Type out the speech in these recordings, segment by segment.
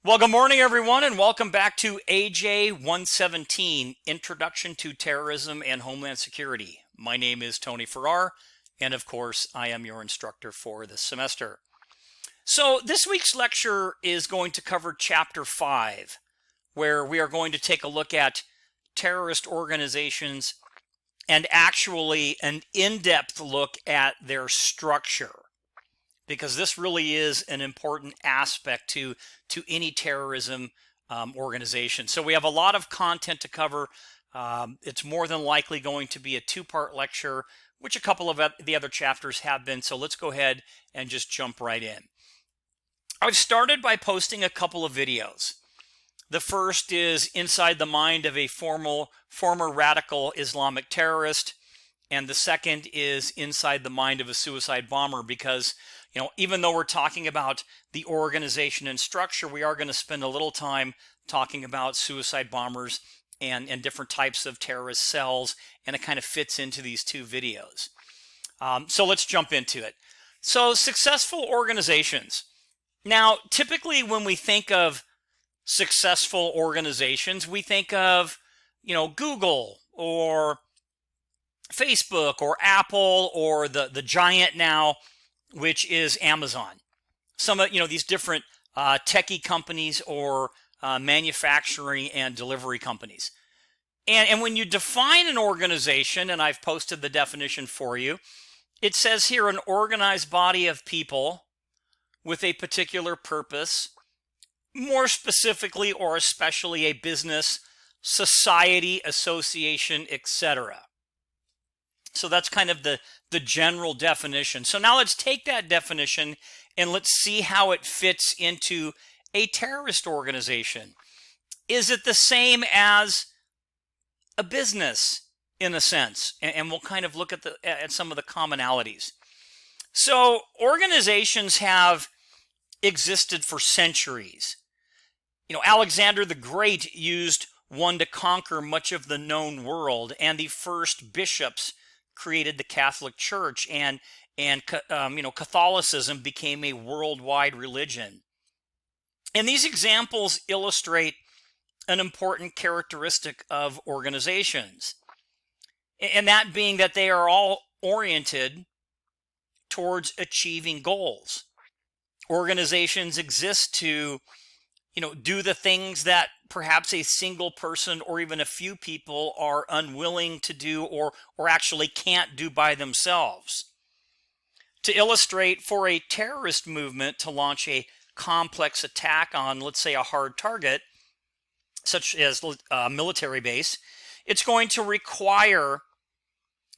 Well, good morning, everyone, and welcome back to AJ117, Introduction to Terrorism and Homeland Security. My name is Tony Farrar, and of course, I am your instructor for this semester. So this week's lecture is going to cover Chapter 5, where we are going to take a look at terrorist organizations and actually an in-depth look at their structure, because this really is an important aspect to any terrorism organization. So we have a lot of content to cover. It's more than likely going to be a two-part lecture, which a couple of the other chapters have been. So let's go ahead and just jump right in. I've started by posting a couple of videos. The first is Inside the Mind of a Former Radical Islamic Terrorist. And the second is Inside the Mind of a Suicide Bomber, because even though we're talking about the organization and structure, we are going to spend a little time talking about suicide bombers and different types of terrorist cells, and it kind of fits into these two videos. So let's jump into it. So successful organizations. Now, typically when we think of successful organizations, we think of, Google or Facebook or Apple or the giant now, which is Amazon. Some of these different techie companies or manufacturing and delivery companies. And when you define an organization, and I've posted the definition for you, it says here an organized body of people with a particular purpose, more specifically or especially a business, society, association, etc. So that's kind of the general definition. So now let's take that definition and let's see how it fits into a terrorist organization. Is it the same as a business in a sense? And we'll kind of look at some of the commonalities. So organizations have existed for centuries. Alexander the Great used one to conquer much of the known world, and the first bishops created the Catholic Church, and Catholicism became a worldwide religion. And these examples illustrate an important characteristic of organizations, and that being that they are all oriented towards achieving goals. Organizations exist to do the things that perhaps a single person or even a few people are unwilling to do or actually can't do by themselves. To illustrate, for a terrorist movement to launch a complex attack on, let's say, a hard target, such as a military base, it's going to require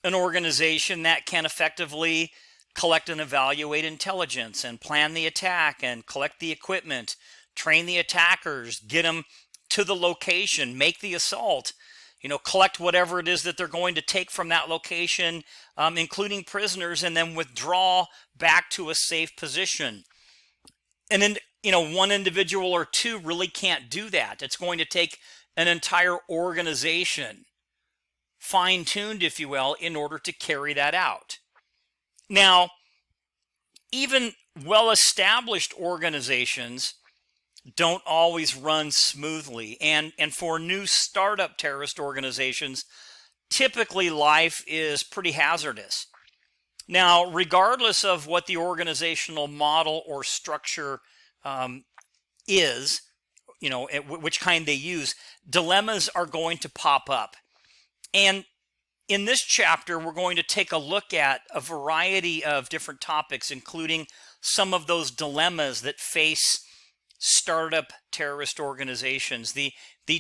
an organization that can effectively collect and evaluate intelligence and plan the attack and collect the equipment, train the attackers, get them to the location, make the assault, collect whatever it is that they're going to take from that location, including prisoners, and then withdraw back to a safe position. And then, one individual or two really can't do that. It's going to take an entire organization, fine-tuned, if you will, in order to carry that out. Now, even well-established organizations don't always run smoothly. And for new startup terrorist organizations, typically life is pretty hazardous. Now, regardless of what the organizational model or structure is, which kind they use, dilemmas are going to pop up. And in this chapter, we're going to take a look at a variety of different topics, including some of those dilemmas that face startup terrorist organizations, the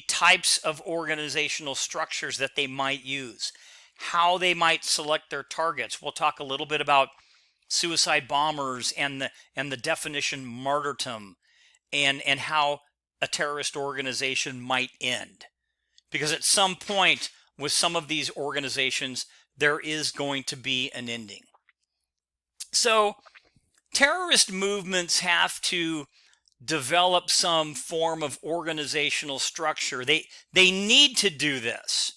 types of organizational structures that they might use, how they might select their targets. We'll talk a little bit about suicide bombers and the definition martyrdom, and how a terrorist organization might end. Because at some point with some of these organizations, there is going to be an ending. So terrorist movements have to develop some form of organizational structure. They need to do this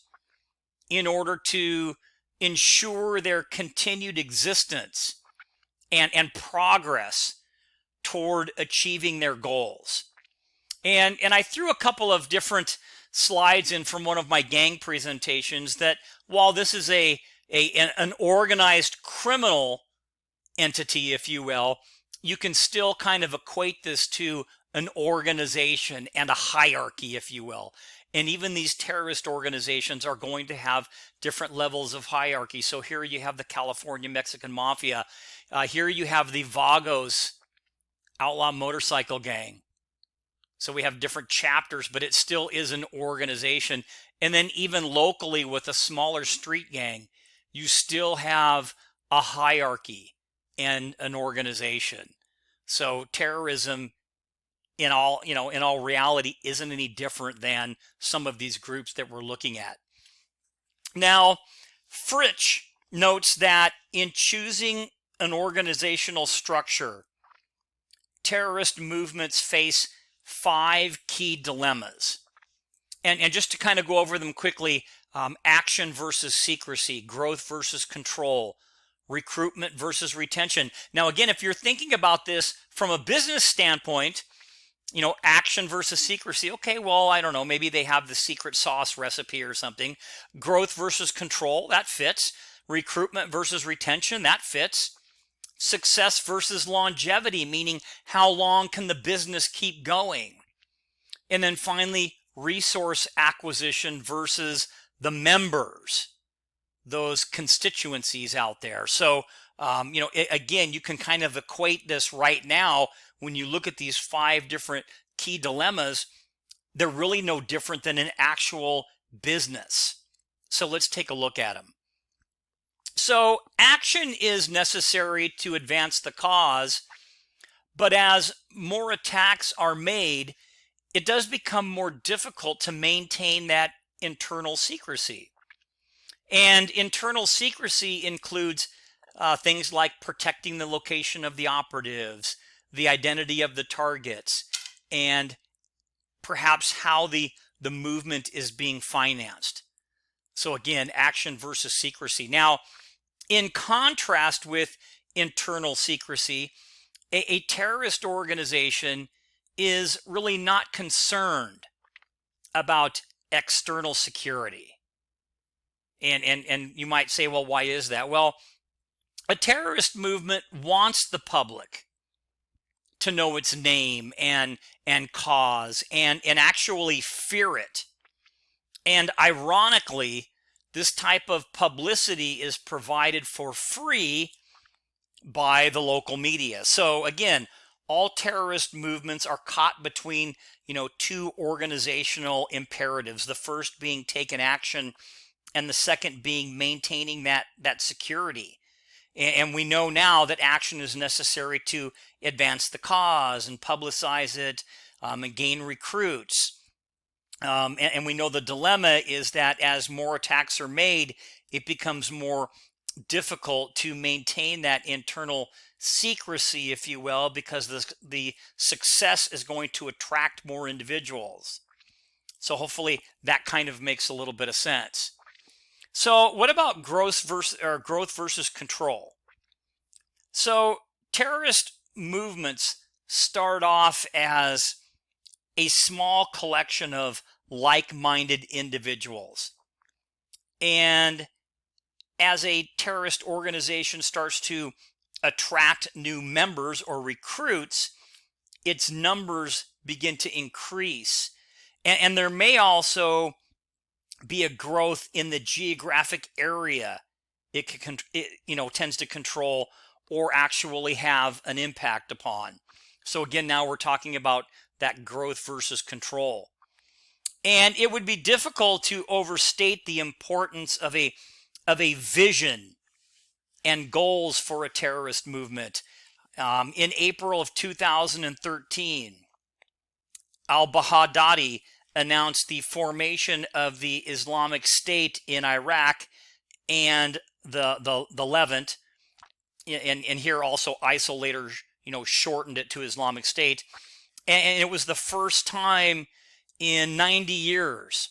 in order to ensure their continued existence and progress toward achieving their goals. And I threw a couple of different slides in from one of my gang presentations that while this is an organized criminal entity, if you will, you can still kind of equate this to an organization and a hierarchy, if you will. And even these terrorist organizations are going to have different levels of hierarchy. So here you have the California Mexican Mafia. Here you have the Vagos outlaw motorcycle gang. So we have different chapters, but it still is an organization. And then even locally with a smaller street gang, you still have a hierarchy and an organization. So terrorism in all reality isn't any different than some of these groups that we're looking at. Now, Fritsch notes that in choosing an organizational structure, terrorist movements face 5 key dilemmas. And just to kind of go over them quickly, action versus secrecy, growth versus control, recruitment versus retention. Now, again, if you're thinking about this from a business standpoint, action versus secrecy. Okay, well, I don't know, maybe they have the secret sauce recipe or something. Growth versus control, that fits. Recruitment versus retention, that fits. Success versus longevity, meaning how long can the business keep going? And then finally, resource acquisition versus the members, those constituencies out there. So, again, you can kind of equate this right now when you look at these 5 different key dilemmas. They're really no different than an actual business. So let's take a look at them. So action is necessary to advance the cause, but as more attacks are made, it does become more difficult to maintain that internal secrecy. And internal secrecy includes things like protecting the location of the operatives, the identity of the targets, and perhaps how the movement is being financed. So again, action versus secrecy. Now, in contrast with internal secrecy, a terrorist organization is really not concerned about external security. And you might say, well, why is that? Well, a terrorist movement wants the public to know its name and cause and actually fear it. And ironically, this type of publicity is provided for free by the local media. So again, all terrorist movements are caught between, 2 organizational imperatives. The first being taking action, and the second being maintaining that security. And we know now that action is necessary to advance the cause and publicize it and gain recruits. And we know the dilemma is that as more attacks are made, it becomes more difficult to maintain that internal secrecy, if you will, because the success is going to attract more individuals. So hopefully that kind of makes a little bit of sense. So what about growth versus control? So terrorist movements start off as a small collection of like-minded individuals. And as a terrorist organization starts to attract new members or recruits, its numbers begin to increase. And there may also be a growth in the geographic area it tends to control or actually have an impact upon. So again, now we're talking about that growth versus control. And it would be difficult to overstate the importance of a vision and goals for a terrorist movement. In April of 2013, al-Baghdadi announced the formation of the Islamic State in Iraq and the Levant, and here also ISIL later shortened it to Islamic State, and it was the first time in 90 years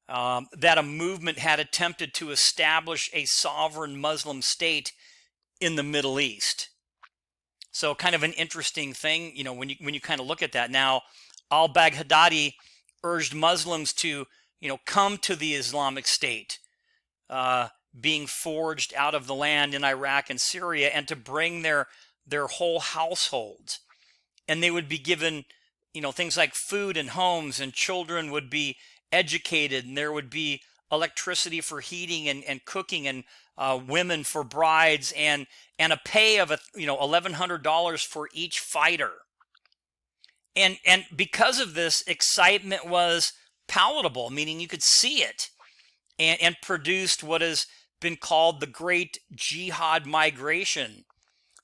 that a movement had attempted to establish a sovereign Muslim state in the Middle East. So kind of an interesting thing, when you kind of look at that. Now, al-Baghdadi urged Muslims to, come to the Islamic State, uh, being forged out of the land in Iraq and Syria, and to bring their whole households. And they would be given, things like food and homes, and children would be educated, and there would be electricity for heating and cooking, and women for brides, and a pay of $1,100 for each fighter. And because of this, excitement was palatable, meaning you could see it, and produced what has been called the Great Jihad Migration,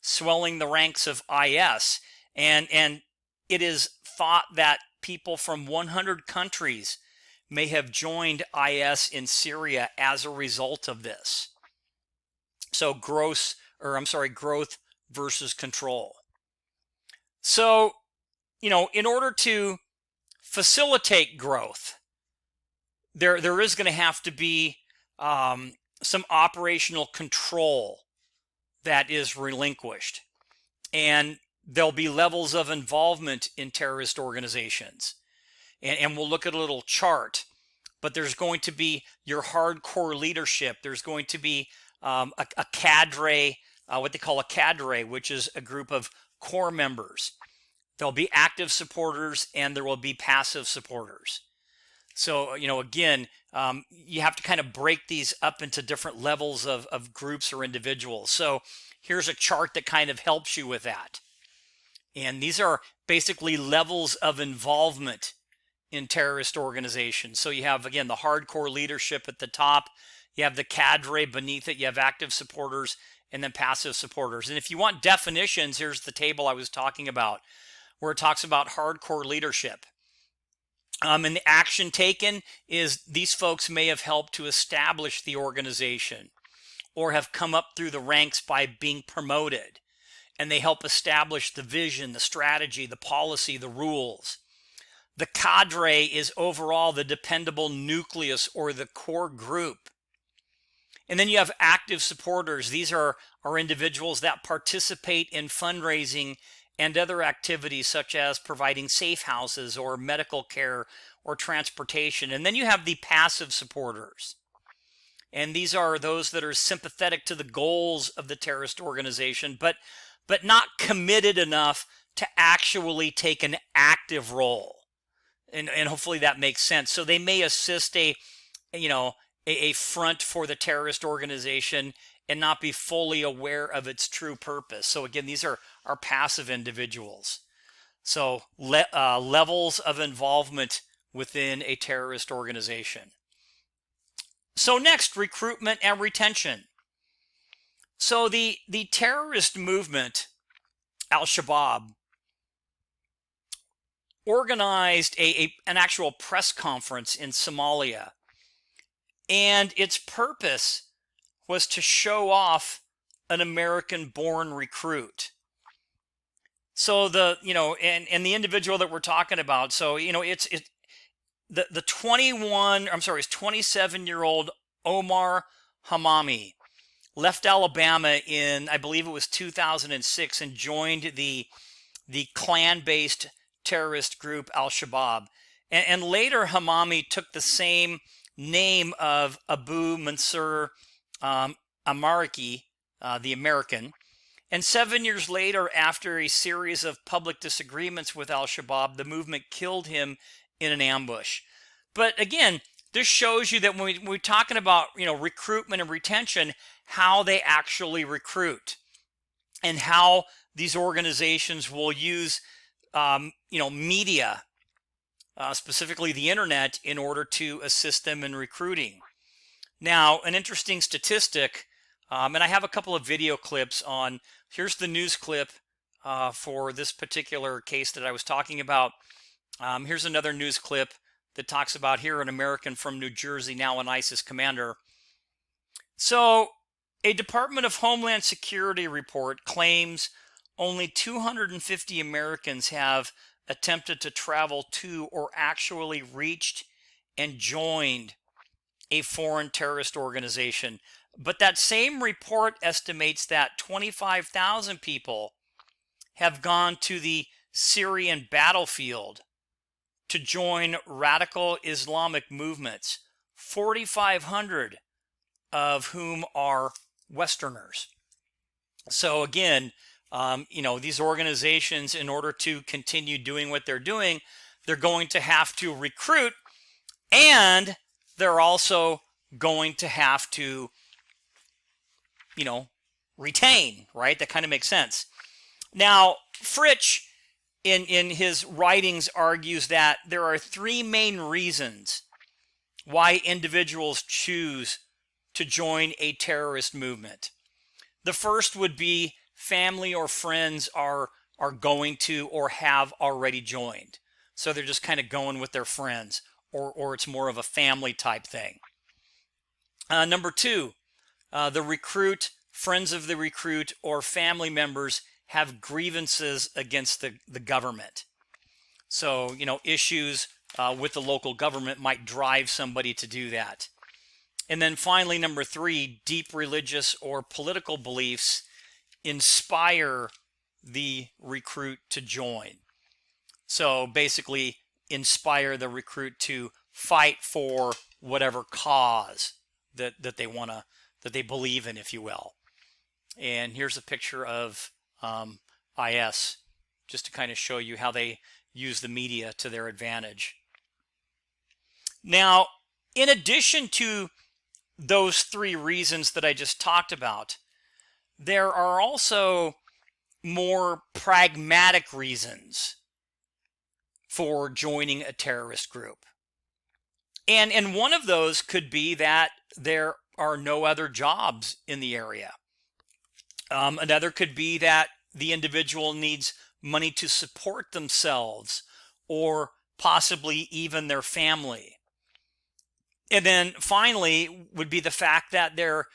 swelling the ranks of IS. And it is thought that people from 100 countries may have joined IS in Syria as a result of this. So growth versus control. So, in order to facilitate growth, there is going to have to be some operational control that is relinquished. And there'll be levels of involvement in terrorist organizations. And we'll look at a little chart, but there's going to be your hardcore leadership. There's going to be a cadre, what they call a cadre, which is a group of core members. There'll be active supporters, and there will be passive supporters. So, again, you have to kind of break these up into different levels of groups or individuals. So here's a chart that kind of helps you with that. And these are basically levels of involvement in terrorist organizations. So you have, again, the hardcore leadership at the top. You have the cadre beneath it. You have active supporters and then passive supporters. And if you want definitions, here's the table I was talking about, where it talks about hardcore leadership. And the action taken is these folks may have helped to establish the organization or have come up through the ranks by being promoted. And they help establish the vision, the strategy, the policy, the rules. The cadre is overall the dependable nucleus or the core group. And then you have active supporters. These are individuals that participate in fundraising and other activities such as providing safe houses or medical care or transportation. And then you have the passive supporters. And these are those that are sympathetic to the goals of the terrorist organization, but not committed enough to actually take an active role. And hopefully that makes sense. So they may assist a front for the terrorist organization and not be fully aware of its true purpose. So again, these are passive individuals. So levels of involvement within a terrorist organization. So next, recruitment and retention. So the terrorist movement, Al-Shabaab, organized an actual press conference in Somalia. And its purpose was to show off an American-born recruit. So the the individual that we're talking about, so it's the 27-year-old Omar Hamami left Alabama in, I believe it was 2006, and joined the clan-based terrorist group Al-Shabaab. And later Hamami took the same name of Abu Mansur Amariki, the American. And 7 years later, after a series of public disagreements with Al-Shabaab, the movement killed him in an ambush. But again, this shows you that when we're talking about recruitment and retention, how they actually recruit, and how these organizations will use media, specifically the internet, in order to assist them in recruiting. Now, an interesting statistic, and I have a couple of video clips on. Here's the news clip for this particular case that I was talking about. Here's another news clip that talks about here an American from New Jersey, now an ISIS commander. So, a Department of Homeland Security report claims only 250 Americans have attempted to travel to or actually reached and joined a foreign terrorist organization. But that same report estimates that 25,000 people have gone to the Syrian battlefield to join radical Islamic movements, 4,500 of whom are Westerners. So again, these organizations, in order to continue doing what they're doing, they're going to have to recruit, and they're also going to have to, retain, right? That kind of makes sense. Now, Fritsch, in his writings, argues that there are three main reasons why individuals choose to join a terrorist movement. The first would be family or friends are going to or have already joined. So they're just kind of going with their friends, or it's more of a family type thing. Number two, the recruit, friends of the recruit, or family members have grievances against the government. So, issues with the local government might drive somebody to do that. And then finally, number three, deep religious or political beliefs inspire the recruit to join. So basically, inspire the recruit to fight for whatever cause that they believe in, if you will. And here's a picture of IS, just to kind of show you how they use the media to their advantage. Now, in addition to those three reasons that I just talked about, there are also more pragmatic reasons for joining a terrorist group. And one of those could be that there are no other jobs in the area. Another could be that the individual needs money to support themselves, or possibly even their family. And then finally would be the fact that there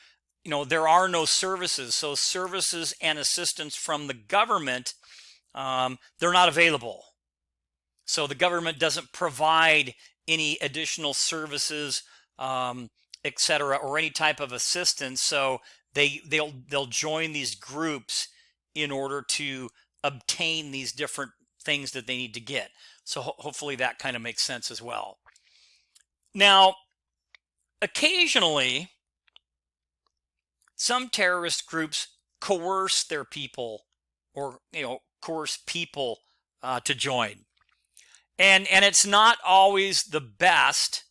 are no services. So services and assistance from the government, they're not available. So the government doesn't provide any additional services, etc., or any type of assistance. So they'll join these groups in order to obtain these different things that they need to get. So hopefully that kind of makes sense as well. Now, occasionally, some terrorist groups coerce their people, or coerce people to join, and it's not always the best.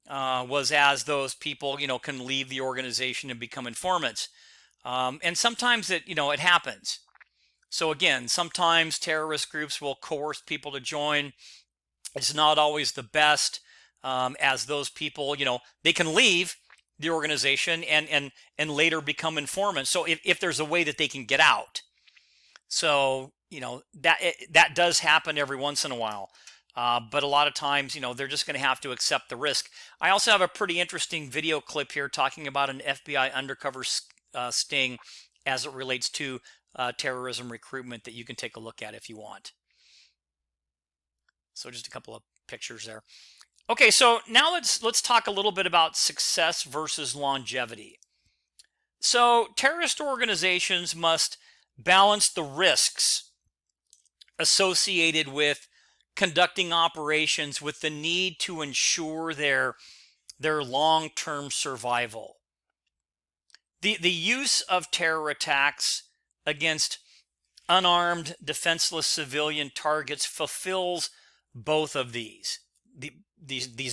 Was as those people can leave the organization and become informants, and sometimes it happens. So again, sometimes terrorist groups will coerce people to join. It's not always the best. As those people, they can leave the organization and later become informants. So if there's a way that they can get out, so that does happen every once in a while. But a lot of times, they're just going to have to accept the risk. I also have a pretty interesting video clip here talking about an FBI undercover sting as it relates to terrorism recruitment that you can take a look at if you want. So just a couple of pictures there. Okay, so now let's talk a little bit about success versus longevity. So terrorist organizations must balance the risks associated with conducting operations with the need to ensure their long-term survival. The use of terror attacks against unarmed, defenseless civilian targets fulfills both of these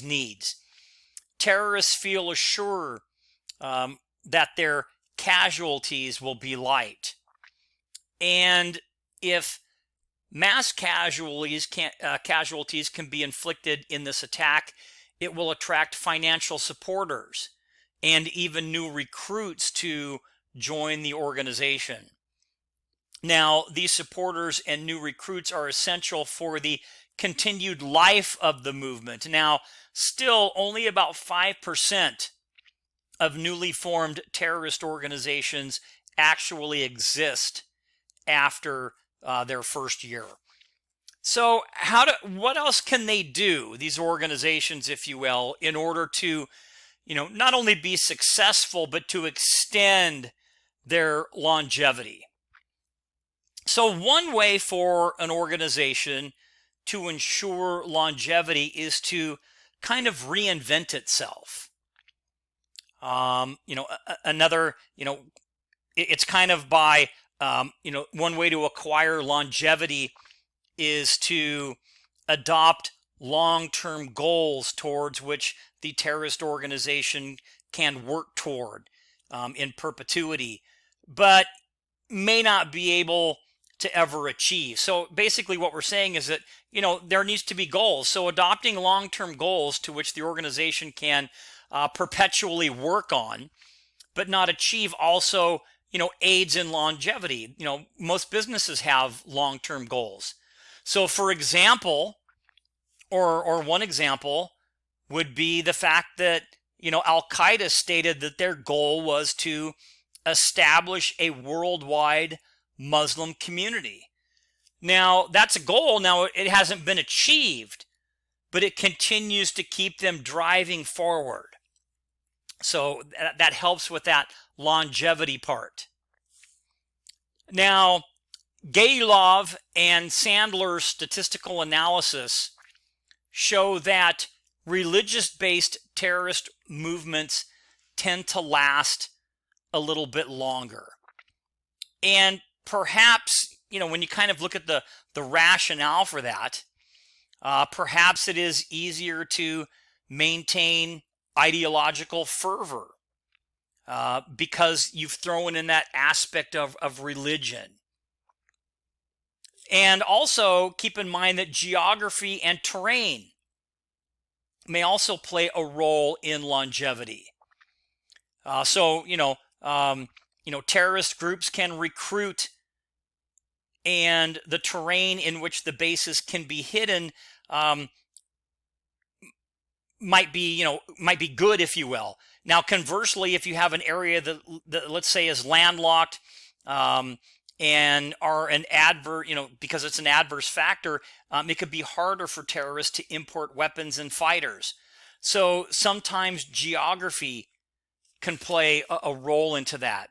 needs. Terrorists feel assured that their casualties will be light, and if mass casualties can be inflicted in this attack, it will attract financial supporters and even new recruits to join the organization. Now, these supporters and new recruits are essential for the continued life of the movement. Now, still only about 5% of newly formed terrorist organizations actually exist after their first year. So what else can they do, these organizations, if you will, in order to, not only be successful, but to extend their longevity? So one way for an organization to ensure longevity is to kind of reinvent itself. Another, it's kind of by, one way to acquire longevity is to adopt long-term goals towards which the terrorist organization can work toward in perpetuity, but may not be able to ever achieve. So basically what we're saying is that, there needs to be goals. So adopting long-term goals to which the organization can perpetually work on, but not achieve, also, aids in longevity. Most businesses have long-term goals. So for example, or one example would be the fact that, Al-Qaeda stated that their goal was to establish a worldwide Muslim community. Now, that's a goal. Now, it hasn't been achieved, but it continues to keep them driving forward. So that helps with that longevity part. Now, Gaylov and Sandler's statistical analysis show that religious-based terrorist movements tend to last a little bit longer. And perhaps, when you kind of look at the rationale for that, perhaps it is easier to maintain ideological fervor because you've thrown in that aspect of religion. And also keep in mind that geography and terrain may also play a role in longevity. Terrorist groups can recruit, and the terrain in which the bases can be hidden might be good, if you will. Now, conversely, if you have an area that let's say is landlocked and are an adverse, because it's an adverse factor, it could be harder for terrorists to import weapons and fighters. So sometimes geography can play a role into that.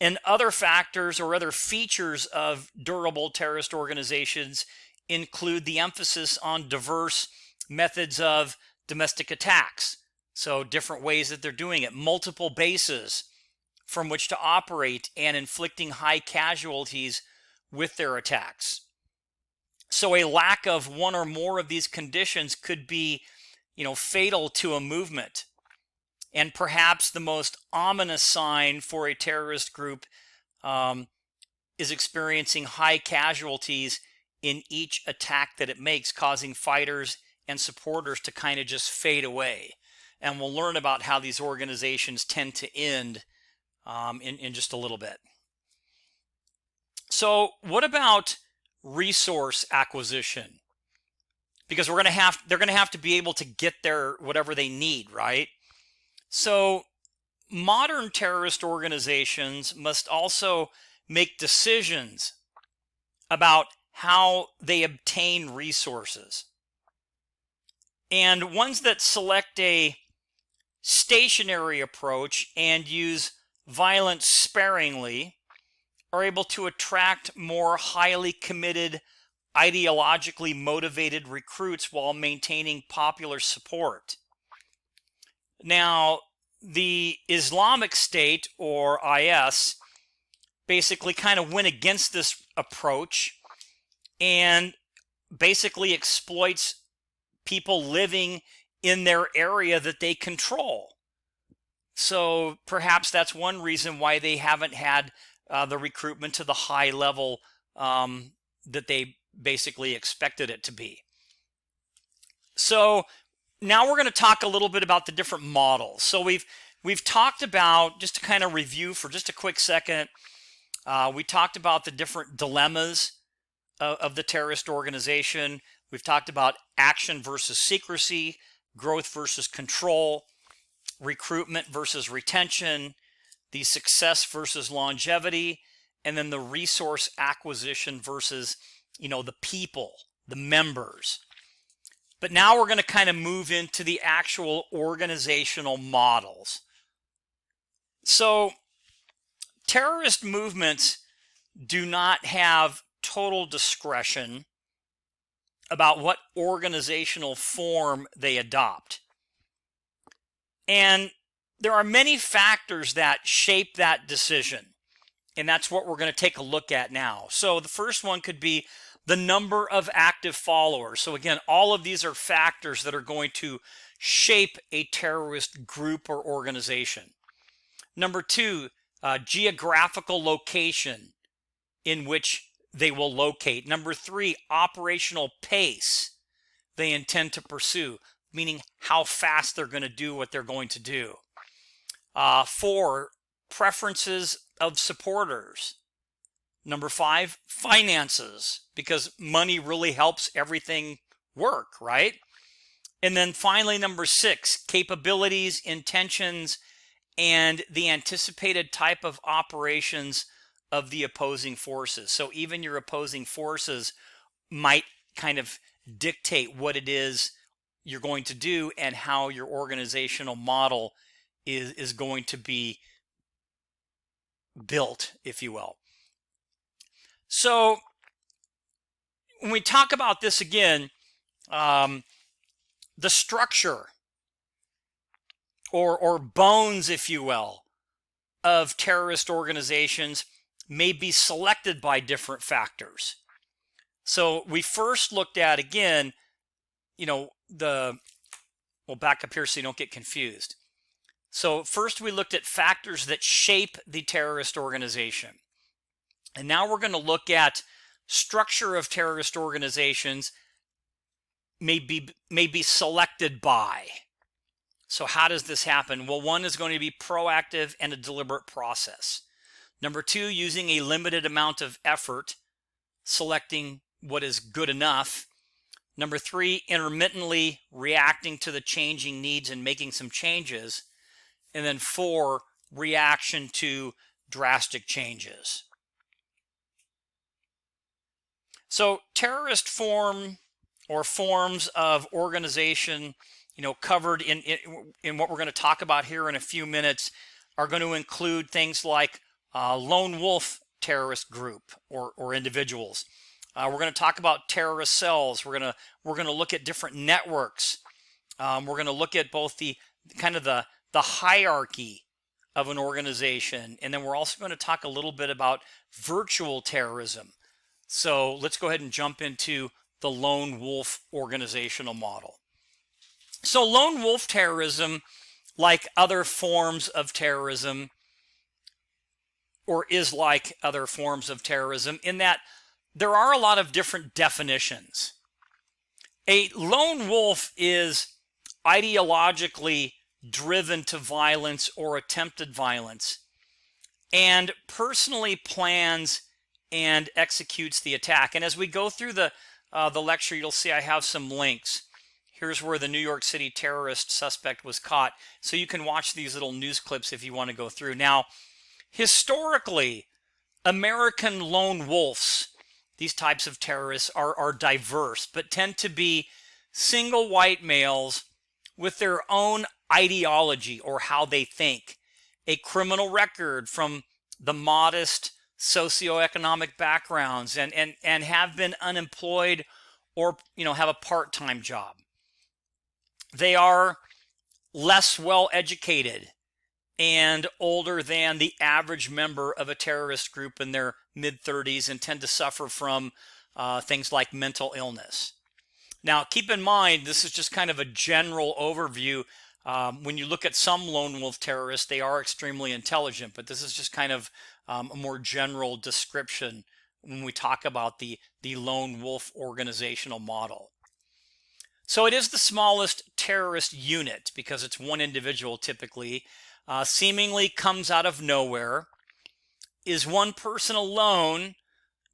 And other factors or other features of durable terrorist organizations include the emphasis on diverse methods of domestic attacks. So different ways that they're doing it, multiple bases from which to operate, and inflicting high casualties with their attacks. So a lack of one or more of these conditions could be, fatal to a movement. And perhaps the most ominous sign for a terrorist group is experiencing high casualties in each attack that it makes, causing fighters and supporters to kind of just fade away. And we'll learn about how these organizations tend to end in just a little bit. So what about resource acquisition? Because they're going to have to be able to get their whatever they need, right? So modern terrorist organizations must also make decisions about how they obtain resources. And ones that select a stationary approach and use violence sparingly are able to attract more highly committed, ideologically motivated recruits while maintaining popular support. Now, the Islamic State, or IS, basically kind of went against this approach and basically exploits people living in their area that they control. So perhaps that's one reason why they haven't had the recruitment to the high level that they basically expected it to be. So now we're going to talk a little bit about the different models. So we've talked about, just to kind of review for just a quick second, we talked about the different dilemmas of the terrorist organization. We've talked about action versus secrecy, growth versus control, recruitment versus retention, the success versus longevity, and then the resource acquisition versus, the people, the members. But now we're going to kind of move into the actual organizational models. So terrorist movements do not have total discretion about what organizational form they adopt. And there are many factors that shape that decision. And that's what we're going to take a look at now. So the first one could be the number of active followers. So again, all of these are factors that are going to shape a terrorist group or organization. Number two, geographical location in which they will locate. Number three, operational pace they intend to pursue, meaning how fast they're going to do what they're going to do. Four, preferences of supporters. Number five, finances, because money really helps everything work, right? And then finally, number six, capabilities, intentions, and the anticipated type of operations of the opposing forces. So even your opposing forces might kind of dictate what it is you're going to do and how your organizational model is going to be built, if you will. So when we talk about this again, the structure or bones, if you will, of terrorist organizations may be selected by different factors. So we first looked at, again, we'll back up here so you don't get confused. So first we looked at factors that shape the terrorist organization. And now we're going to look at structure of terrorist organizations may be selected by. So how does this happen? Well, one is going to be proactive and a deliberate process. Number two, using a limited amount of effort, selecting what is good enough. Number three, intermittently reacting to the changing needs and making some changes. And then four, reaction to drastic changes. So terrorist form or forms of organization, covered in what we're going to talk about here in a few minutes, are going to include things like lone wolf terrorist group or individuals. We're going to talk about terrorist cells. We're going to look at different networks. We're going to look at both the kind of the hierarchy of an organization, and then we're also going to talk a little bit about virtual terrorism. So let's go ahead and jump into the lone wolf organizational model. So lone wolf terrorism, like other forms of terrorism, or is like other forms of terrorism, in that there are a lot of different definitions. A lone wolf is ideologically driven to violence or attempted violence, and personally plans and executes the attack. And as we go through the lecture, you'll see I have some links. Here's where the New York City terrorist suspect was caught. So you can watch these little news clips if you want to go through. Now, historically, American lone wolves, these types of terrorists, are diverse, but tend to be single white males with their own ideology or how they think, a criminal record from the modest socioeconomic backgrounds, and have been unemployed or have a part-time job. They are less well educated and older than the average member of a terrorist group in their mid-30s and tend to suffer from things like mental illness. Now, keep in mind, this is just kind of a general overview. When you look at some lone wolf terrorists, they are extremely intelligent, but this is just kind of a more general description when we talk about the lone wolf organizational model. So it is the smallest terrorist unit because it's one individual typically, seemingly comes out of nowhere, is one person alone,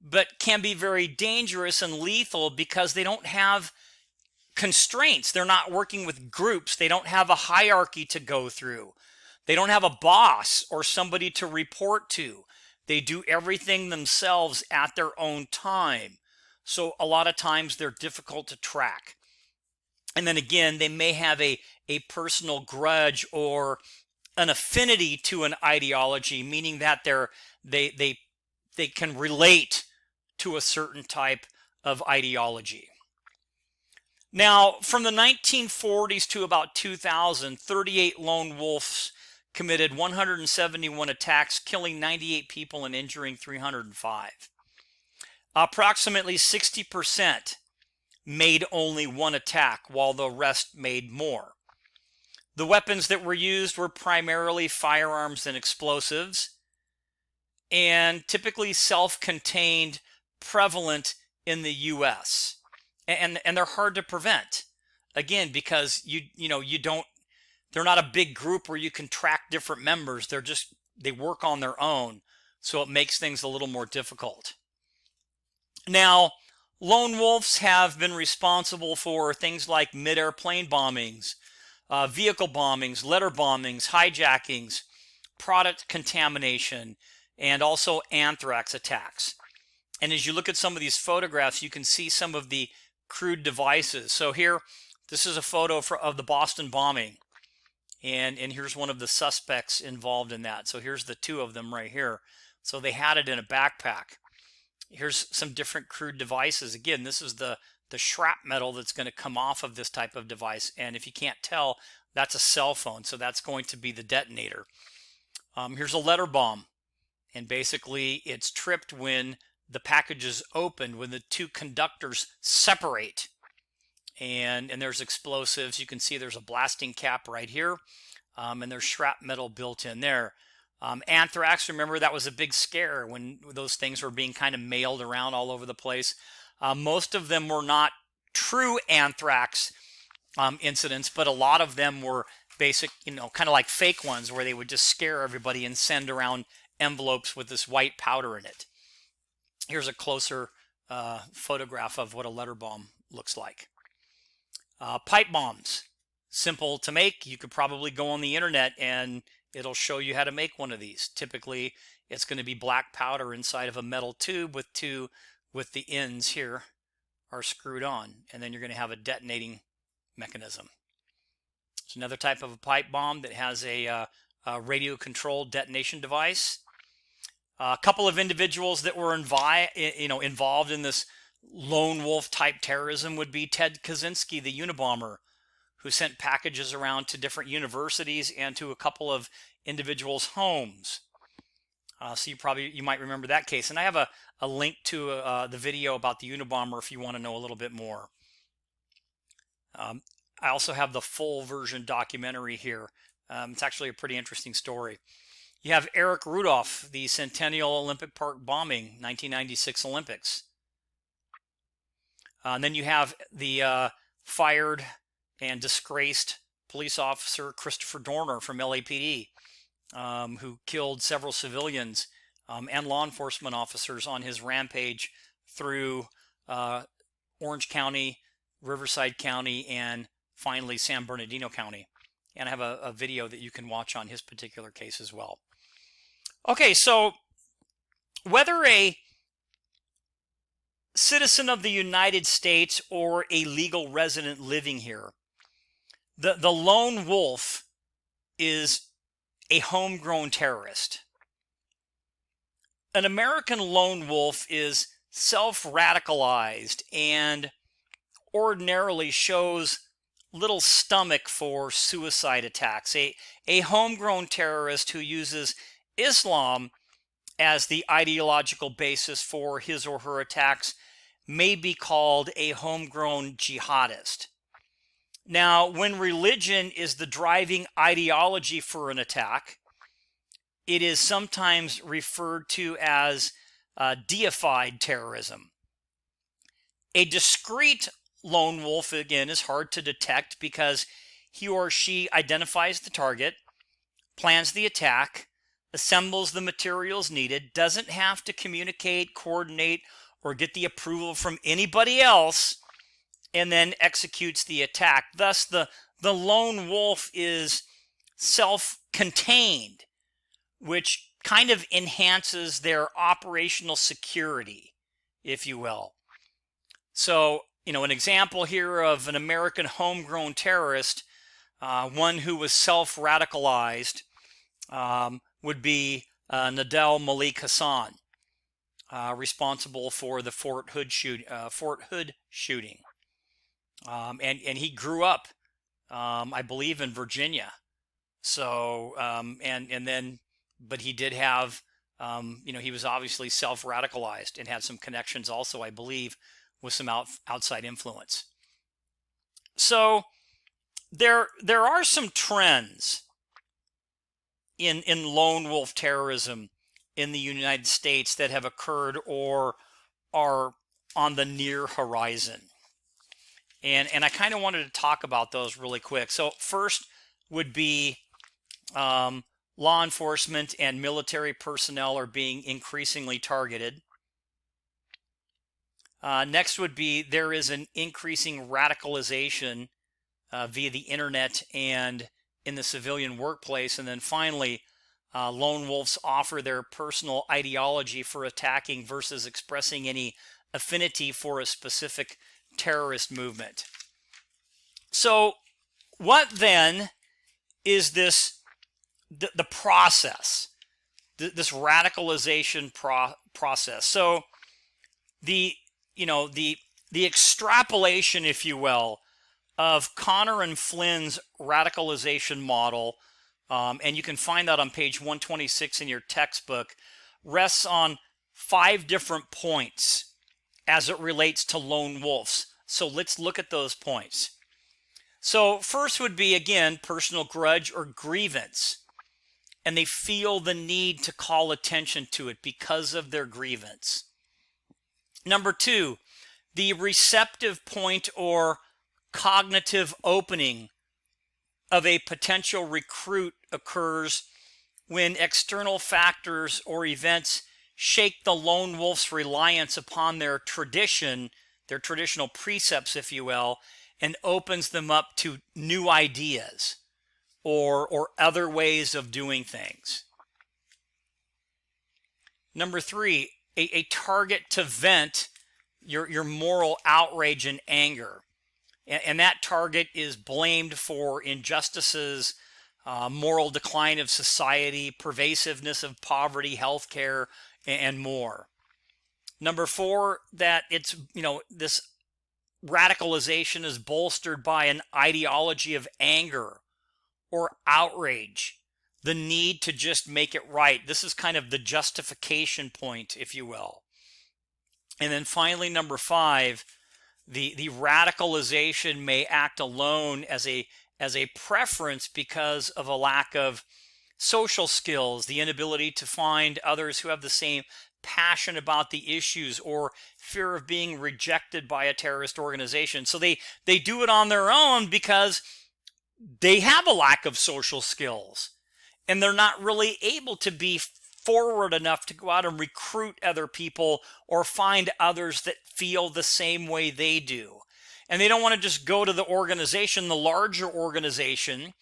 but can be very dangerous and lethal because they don't have constraints. They're not working with groups. They don't have a hierarchy to go through. They don't have a boss or somebody to report to. They do everything themselves at their own time. So a lot of times they're difficult to track. And then again, they may have a personal grudge or an affinity to an ideology, meaning that they they can relate to a certain type of ideology. Now, from the 1940s to about 2000, 38 lone wolves committed 171 attacks, killing 98 people and injuring 305. Approximately 60% made only one attack, while the rest made more. The weapons that were used were primarily firearms and explosives, and typically self-contained, prevalent in the U.S. And they're hard to prevent. Again, because they're not a big group where you can track different members. They work on their own, so it makes things a little more difficult. Now, lone wolves have been responsible for things like mid-air plane bombings, vehicle bombings, letter bombings, hijackings, product contamination, and also anthrax attacks. And as you look at some of these photographs, you can see some of the crude devices. So here, this is a photo of the Boston bombing. And here's one of the suspects involved in that. So here's the two of them right here. So they had it in a backpack. Here's some different crude devices. Again, this is the shrapnel that's going to come off of this type of device. And if you can't tell, that's a cell phone. So that's going to be the detonator. Here's a letter bomb. And basically, it's tripped when the package is opened, when the two conductors separate. And there's explosives. You can see there's a blasting cap right here. And there's shrapnel built in there. Anthrax, remember, that was a big scare when those things were being kind of mailed around all over the place. Most of them were not true anthrax incidents, but a lot of them were basic, kind of like fake ones where they would just scare everybody and send around envelopes with this white powder in it. Here's a closer photograph of what a letter bomb looks like. Pipe bombs, simple to make. You could probably go on the internet and it'll show you how to make one of these. Typically, it's going to be black powder inside of a metal tube with the ends here are screwed on, and then you're going to have a detonating mechanism. It's another type of a pipe bomb that has a radio-controlled detonation device. A couple of individuals that were involved in this lone wolf type terrorism would be Ted Kaczynski, the Unabomber, who sent packages around to different universities and to a couple of individuals' homes. So you might remember that case. And I have a link to the video about the Unabomber if you want to know a little bit more. I also have the full version documentary here. It's actually a pretty interesting story. You have Eric Rudolph, the Centennial Olympic Park bombing, 1996 Olympics. And then you have the fired and disgraced police officer Christopher Dorner from LAPD, who killed several civilians and law enforcement officers on his rampage through Orange County, Riverside County, and finally San Bernardino County. And I have a video that you can watch on his particular case as well. Okay, so whether a citizen of the United States or a legal resident living here, the lone wolf is a homegrown terrorist. An American lone wolf is self-radicalized and ordinarily shows little stomach for suicide attacks. A homegrown terrorist who uses Islam as the ideological basis for his or her attacks may be called a homegrown jihadist. Now, when religion is the driving ideology for an attack, it is sometimes referred to as deified terrorism. A discrete lone wolf, again, is hard to detect because he or she identifies the target, plans the attack, assembles the materials needed, doesn't have to communicate, coordinate, or get the approval from anybody else, and then executes the attack. Thus, the lone wolf is self-contained, which kind of enhances their operational security, if you will. So, an example here of an American homegrown terrorist, one who was self-radicalized, would be Nadel Malik Hassan. responsible for the Fort Hood shooting. And he grew up, I believe, in Virginia. So and then, but he did have, he was obviously self-radicalized and had some connections also, I believe, with some outside influence. So there are some trends in lone wolf terrorism in the United States that have occurred or are on the near horizon. And I kind of wanted to talk about those really quick. So first would be law enforcement and military personnel are being increasingly targeted. Next would be there is an increasing radicalization via the internet and in the civilian workplace. And then finally, lone wolves offer their personal ideology for attacking versus expressing any affinity for a specific terrorist movement. So what then is this, the process, this radicalization process? So the extrapolation, if you will, of Connor and Flynn's radicalization model, and you can find that on page 126 in your textbook, rests on 5 different points as it relates to lone wolves. So let's look at those points. So first would be, again, personal grudge or grievance. And they feel the need to call attention to it because of their grievance. Number 2, the receptive point or cognitive opening of a potential recruit occurs when external factors or events shake the lone wolf's reliance upon their tradition, their traditional precepts, if you will, and opens them up to new ideas or other ways of doing things. Number 3, a target to vent your moral outrage and anger. And that target is blamed for injustices, moral decline of society, pervasiveness of poverty, healthcare, and more. Number 4, that it's, this radicalization is bolstered by an ideology of anger or outrage, the need to just make it right. This is kind of the justification point, if you will. And then finally, number 5, the radicalization may act alone as a preference because of a lack of social skills, the inability to find others who have the same passion about the issues, or fear of being rejected by a terrorist organization. So they do it on their own because they have a lack of social skills and they're not really able to be forward enough to go out and recruit other people or find others that feel the same way they do. And they don't want to just go to the organization, the larger organization,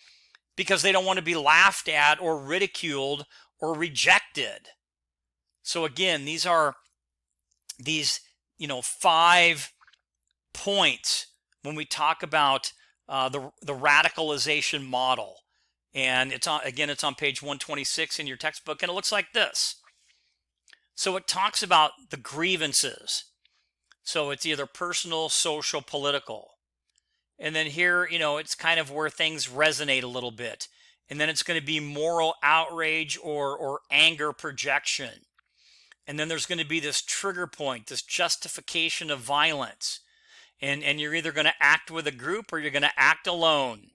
because they don't want to be laughed at or ridiculed or rejected. So again, these are 5 points when we talk about the radicalization model. And it's on page 126 in your textbook, and it looks like this. So it talks about the grievances. So it's either personal, social, political. And then here, it's kind of where things resonate a little bit. And then it's going to be moral outrage or anger projection. And then there's going to be this trigger point, this justification of violence. And you're either going to act with a group or you're going to act alone.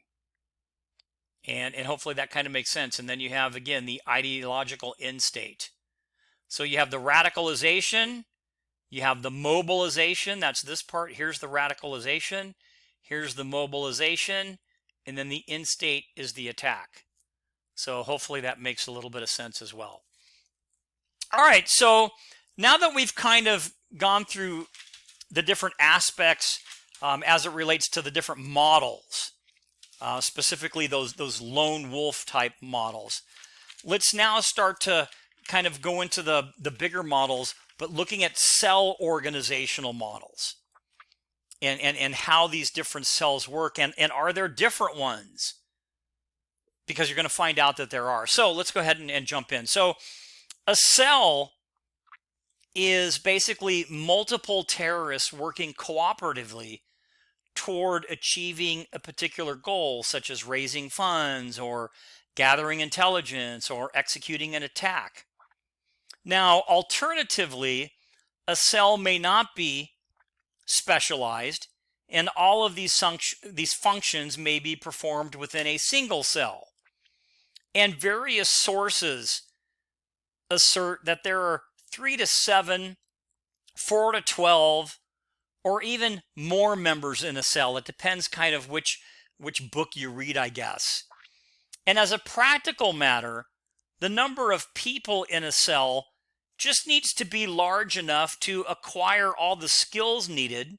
And hopefully that kind of makes sense. And then you have, again, the ideological end state. So you have the radicalization, you have the mobilization. That's this part. Here's the radicalization. Here's the mobilization. And then the end state is the attack. So hopefully that makes a little bit of sense as well. All right, so now that we've kind of gone through the different aspects as it relates to the different models, specifically those lone wolf type models, let's now start to kind of go into the bigger models, but looking at cell organizational models and how these different cells work, and are there different ones? Because you're going to find out that there are. So let's go ahead and jump in. So a cell is basically multiple terrorists working cooperatively toward achieving a particular goal, such as raising funds or gathering intelligence or executing an attack. Now, alternatively, a cell may not be specialized, and all of these functions may be performed within a single cell. And various sources assert that there are 3 to 7, 4 to 12, or even more members in a cell. It depends kind of which book you read, I guess. And as a practical matter, the number of people in a cell just needs to be large enough to acquire all the skills needed,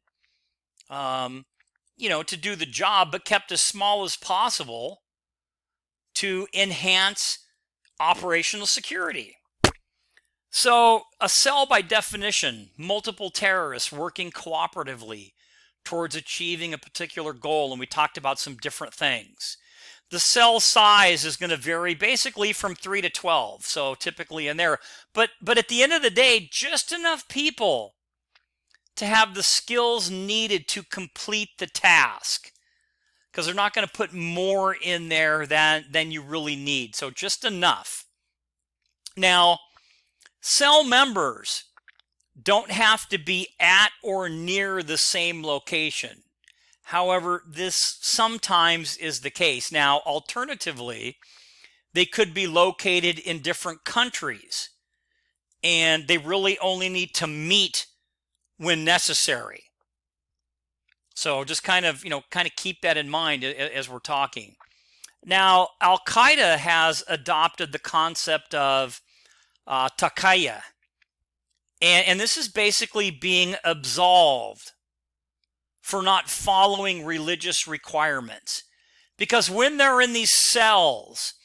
to do the job, but kept as small as possible to enhance operational security. So a cell, by definition, multiple terrorists working cooperatively towards achieving a particular goal, and we talked about some different things. The cell size is going to vary basically from 3 to 12, so typically in there. But at the end of the day, just enough people to have the skills needed to complete the task, because they're not going to put more in there than you really need. So just enough. Now, cell members don't have to be at or near the same location. However, this sometimes is the case. Now, alternatively, they could be located in different countries, and they really only need to meet when necessary. So just kind of keep that in mind as we're talking. Now, Al-Qaeda has adopted the concept of taqiyya, and this is basically being absolved for not following religious requirements. Because when they're in these cells,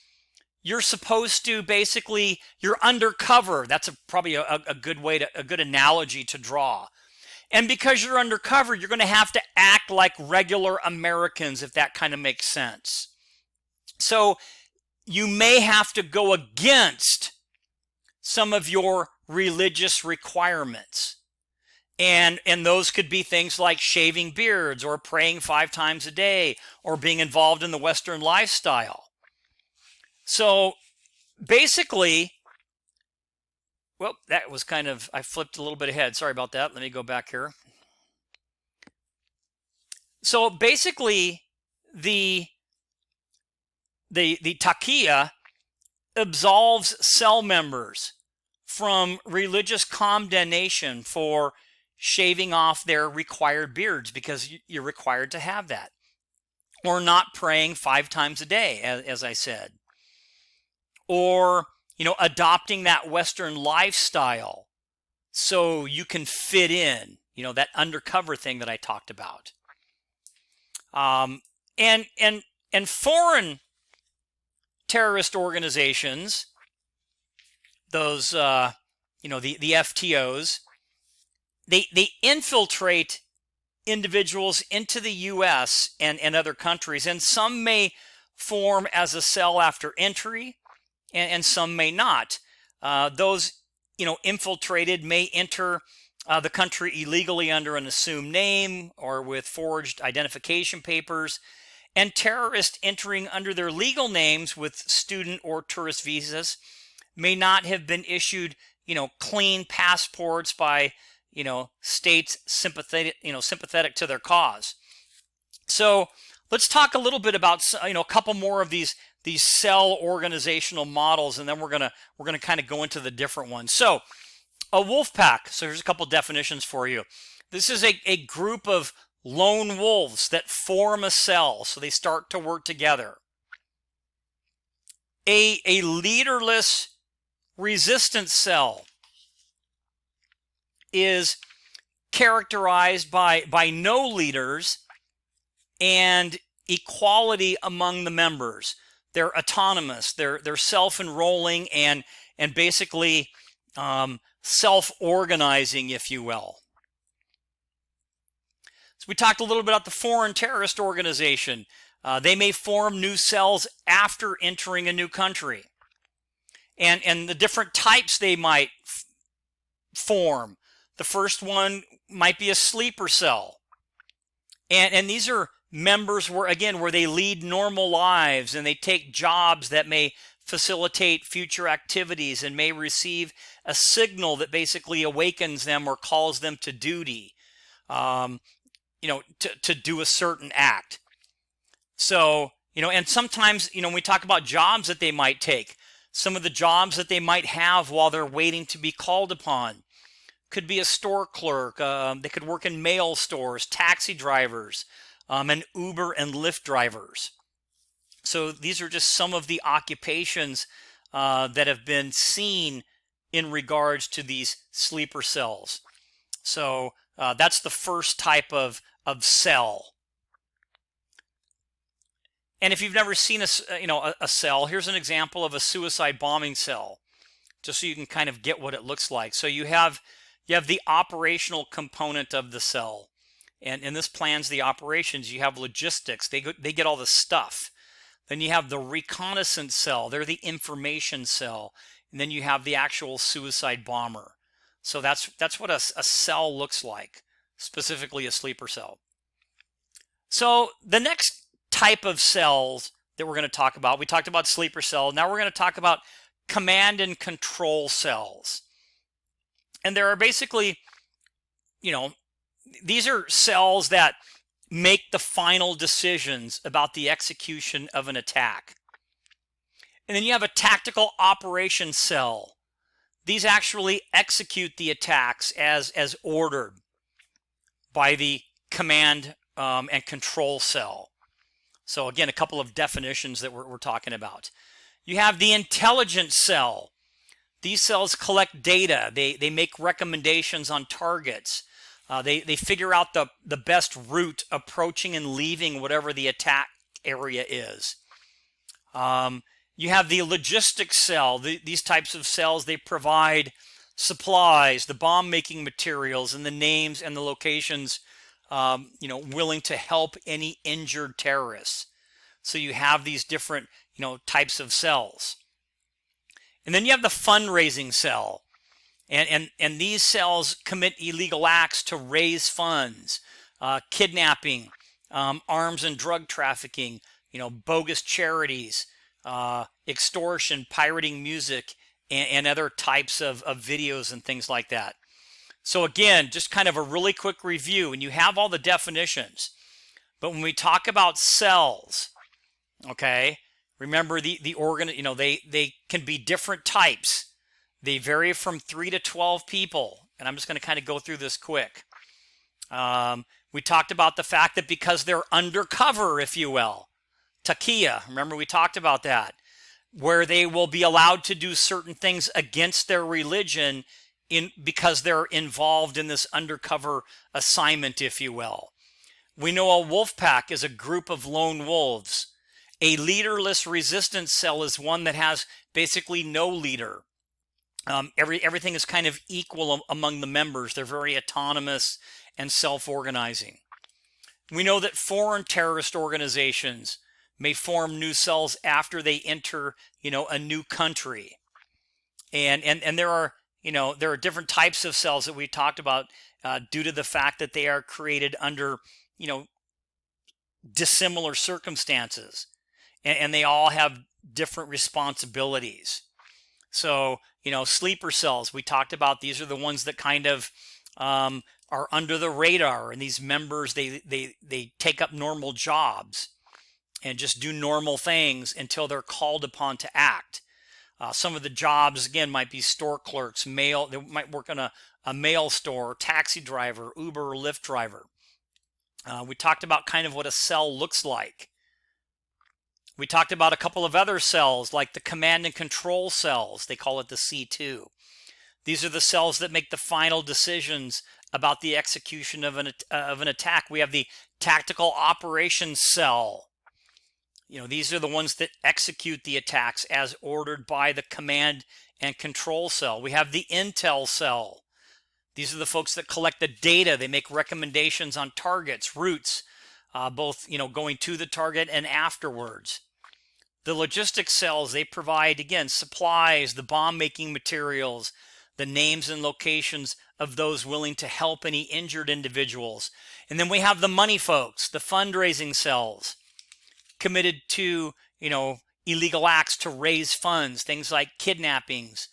you're supposed to you're undercover. That's probably a good analogy to draw. And because you're undercover, you're going to have to act like regular Americans, if that kind of makes sense. So you may have to go against some of your religious requirements. And those could be things like shaving beards or praying 5 times a day or being involved in the Western lifestyle. So basically, well, that was I flipped a little bit ahead. Sorry about that. Let me go back here. So basically, the taqiyya absolves cell members from religious condemnation for shaving off their required beards, because you're required to have that, or not praying 5 times a day, as I said, or adopting that Western lifestyle so you can fit in, that undercover thing that I talked about. And foreign terrorist organizations, those the FTOs, they infiltrate individuals into the U.S. and other countries, and some may form as a cell after entry, and some may not. Those infiltrated may enter the country illegally under an assumed name or with forged identification papers, and terrorists entering under their legal names with student or tourist visas may not have been issued clean passports by states sympathetic to their cause. So let's talk a little bit about a couple more of these cell organizational models, and then we're gonna kind of go into the different ones. So a wolf pack. So here's a couple definitions for you. This is a group of lone wolves that form a cell, so they start to work together. A leaderless resistance cell is characterized by no leaders and equality among the members. They're autonomous, they're self-enrolling and basically self-organizing, if you will. So we talked a little bit about the foreign terrorist organization. They may form new cells after entering a new country. And the different types they might form. The first one might be a sleeper cell. And these are members where they lead normal lives and they take jobs that may facilitate future activities and may receive a signal that basically awakens them or calls them to duty, to do a certain act. So, and sometimes, when we talk about jobs that they might take, some of the jobs that they might have while they're waiting to be called upon could be a store clerk. They could work in mail stores, taxi drivers, and Uber and Lyft drivers. So these are just some of the occupations that have been seen in regards to these sleeper cells. So that's the first type of cell. And if you've never seen a cell, here's an example of a suicide bombing cell, just so you can kind of get what it looks like. So you have the operational component of the cell, and this plans the operations. You have logistics; they get all the stuff. Then you have the reconnaissance cell; they're the information cell, and then you have the actual suicide bomber. So that's what a cell looks like, specifically a sleeper cell. So the next type of cells that we're going to talk about, we talked about sleeper cell. Now we're going to talk about command and control cells. And there are basically, these are cells that make the final decisions about the execution of an attack. And then you have a tactical operations cell. These actually execute the attacks as ordered by the command and control cell. So again, a couple of definitions that we're talking about. You have the intelligence cell. These cells collect data. They make recommendations on targets. They figure out the best route approaching and leaving whatever the attack area is. You have the logistics cell. These types of cells, they provide supplies, the bomb-making materials, and the names and the locations, willing to help any injured terrorists. So you have these different, types of cells. And then you have the fundraising cell. And these cells commit illegal acts to raise funds, kidnapping, arms and drug trafficking, bogus charities, extortion, pirating music, and other types of videos and things like that. So again, just kind of a really quick review, and you have all the definitions. But when we talk about cells, okay, remember the organ, they can be different types. They vary from 3 to 12 people, and I'm just going to kind of go through this quick. We talked about the fact that because they're undercover, if you will, taqiya, remember we talked about that, where they will be allowed to do certain things against their religion because they're involved in this undercover assignment, if you will. We know a wolf pack is a group of lone wolves. A leaderless resistance cell is one that has basically no leader. Everything is kind of equal among the members. They're very autonomous and self-organizing. We know that foreign terrorist organizations may form new cells after they enter, a new country. And there are different types of cells that we talked about due to the fact that they are created under, dissimilar circumstances. And they all have different responsibilities. So, sleeper cells, we talked about, these are the ones that kind of are under the radar. And these members, they take up normal jobs and just do normal things until they're called upon to act. Some of the jobs, again, might be store clerks, mail. They might work in a mail store, taxi driver, Uber or Lyft driver. We talked about kind of what a cell looks like. We talked about a couple of other cells, like the command and control cells. They call it the C2. These are the cells that make the final decisions about the execution of an attack. We have the tactical operations cell. These are the ones that execute the attacks as ordered by the command and control cell. We have the intel cell. These are the folks that collect the data. They make recommendations on targets, routes, both going to the target and afterwards. The logistics cells, they provide, again, supplies, the bomb-making materials, the names and locations of those willing to help any injured individuals. And then we have the money folks, the fundraising cells, committed to, illegal acts to raise funds, things like kidnappings,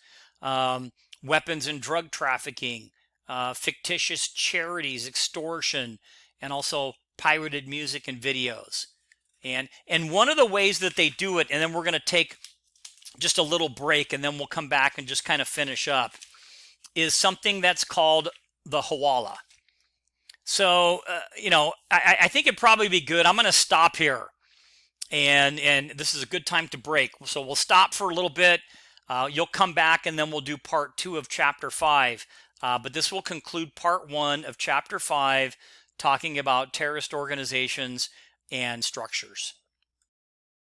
weapons and drug trafficking, fictitious charities, extortion, and also pirated music and videos. And one of the ways that they do it, and then we're going to take just a little break and then we'll come back and just kind of finish up, is something that's called the hawala. So, I think it'd probably be good. I'm going to stop here. And this is a good time to break. So we'll stop for a little bit. You'll come back and then we'll do part 2 of chapter 5. But this will conclude part 1 of chapter 5, talking about terrorist organizations and structures.